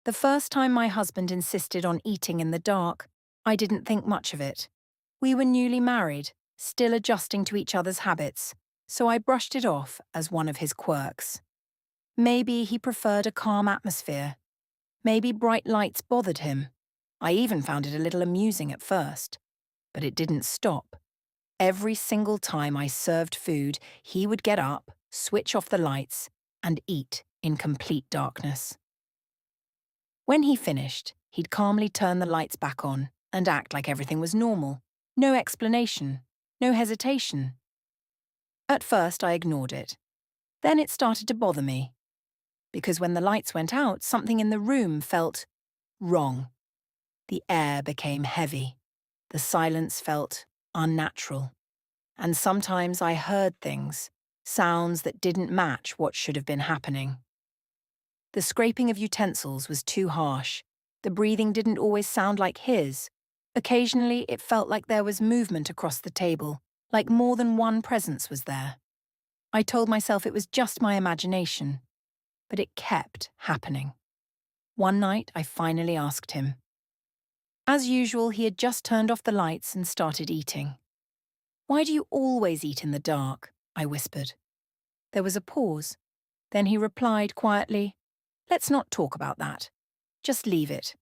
The first time my husband insisted on eating in the dark, I didn't think much of it. We were newly married, still adjusting to each other's habits, so I brushed it off as one of his quirks. Maybe he preferred a calm atmosphere. Maybe bright lights bothered him. I even found it a little amusing at first. But it didn't stop. Every single time I served food, he would get up, switch off the lights, and eat in complete darkness. When he finished, he'd calmly turn the lights back on and act like everything was normal. No explanation, no hesitation. At first, I ignored it. Then it started to bother me. Because when the lights went out, something in the room felt wrong. The air became heavy. The silence felt unnatural. And sometimes I heard things, sounds that didn't match what should have been happening. The scraping of utensils was too harsh. The breathing didn't always sound like his. Occasionally, it felt like there was movement across the table, like more than one presence was there. I told myself it was just my imagination, but it kept happening. One night, I finally asked him. As usual, he had just turned off the lights and started eating. "Why do you always eat in the dark?" I whispered. There was a pause. Then he replied quietly, "Let's not talk about that. Just leave it."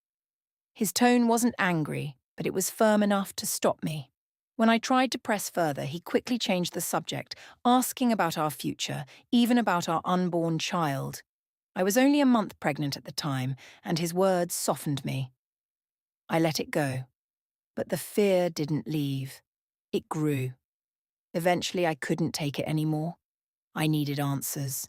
His tone wasn't angry, but it was firm enough to stop me. When I tried to press further, he quickly changed the subject, asking about our future, even about our unborn child. I was only a month pregnant at the time, and his words softened me. I let it go, but the fear didn't leave. It grew. Eventually, I couldn't take it anymore. I needed answers.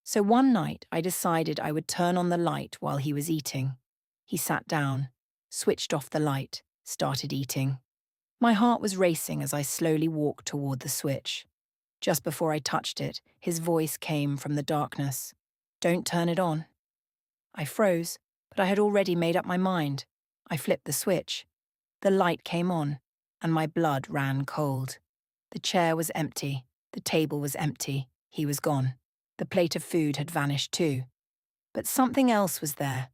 So one night, I decided I would turn on the light while he was eating. He sat down, switched off the light, started eating. My heart was racing as I slowly walked toward the switch. Just before I touched it, his voice came from the darkness. "Don't turn it on." I froze, but I had already made up my mind. I flipped the switch. The light came on, and my blood ran cold. The chair was empty. The table was empty. He was gone. The plate of food had vanished too. But something else was there.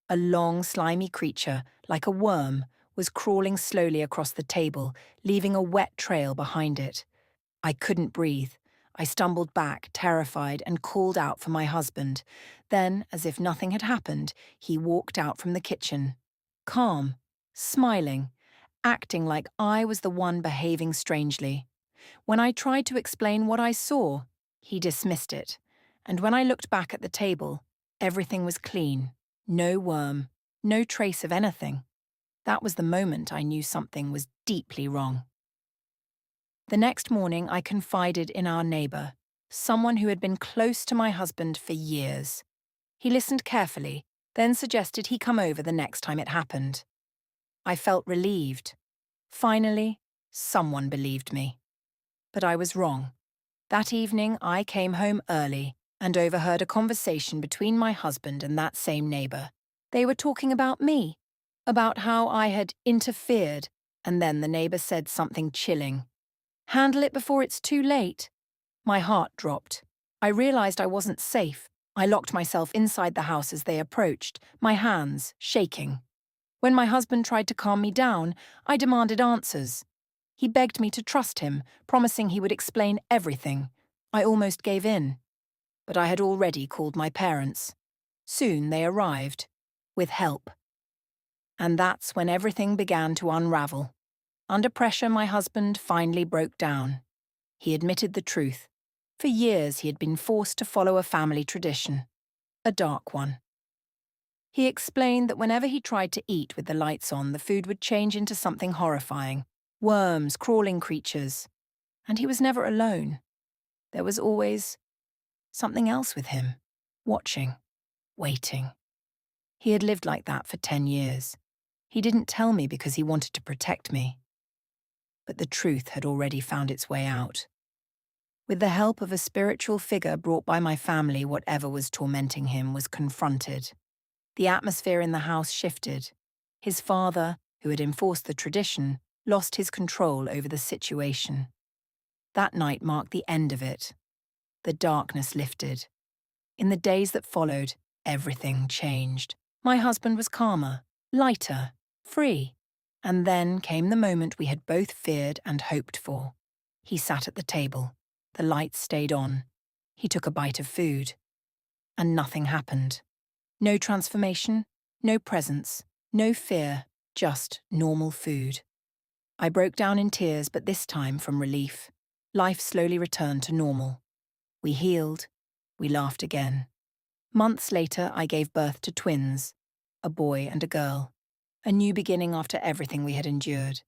A long, slimy creature, like a worm, was crawling slowly across the table, leaving a wet trail behind it. I couldn't breathe. I stumbled back, terrified, and called out for my husband. Then, as if nothing had happened, he walked out from the kitchen. Calm, smiling, acting like I was the one behaving strangely. When I tried to explain what I saw, he dismissed it. And when I looked back at the table, everything was clean. No worm, no trace of anything. That was the moment I knew something was deeply wrong. The next morning, I confided in our neighbour, someone who had been close to my husband for years. He listened carefully, then suggested he come over the next time it happened. I felt relieved. Finally, someone believed me. But I was wrong. That evening, I came home early and overheard a conversation between my husband and that same neighbour. They were talking about me, about how I had interfered, and then the neighbour said something chilling. "Handle it before it's too late." My heart dropped. I realised I wasn't safe. I locked myself inside the house as they approached, my hands shaking. When my husband tried to calm me down, I demanded answers. He begged me to trust him, promising he would explain everything. I almost gave in. But I had already called my parents. Soon they arrived, with help. And that's when everything began to unravel. Under pressure, my husband finally broke down. He admitted the truth. For years, he had been forced to follow a family tradition, a dark one. He explained that whenever he tried to eat with the lights on, the food would change into something horrifying. Worms, crawling creatures. And he was never alone. There was always something else with him, watching, waiting. He had lived like that for 10 years. He didn't tell me because he wanted to protect me. But the truth had already found its way out. With the help of a spiritual figure brought by my family, whatever was tormenting him was confronted. The atmosphere in the house shifted. His father, who had enforced the tradition, lost his control over the situation. That night marked the end of it. The darkness lifted. In the days that followed, everything changed. My husband was calmer, lighter, free. And then came the moment we had both feared and hoped for. He sat at the table. The lights stayed on. He took a bite of food. And nothing happened. No transformation, no presence, no fear, just normal food. I broke down in tears, but this time from relief. Life slowly returned to normal. We healed. We laughed again. Months later, I gave birth to twins, a boy and a girl. A new beginning after everything we had endured.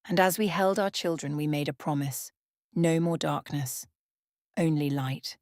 And as we held our children, we made a promise. No more darkness, only light.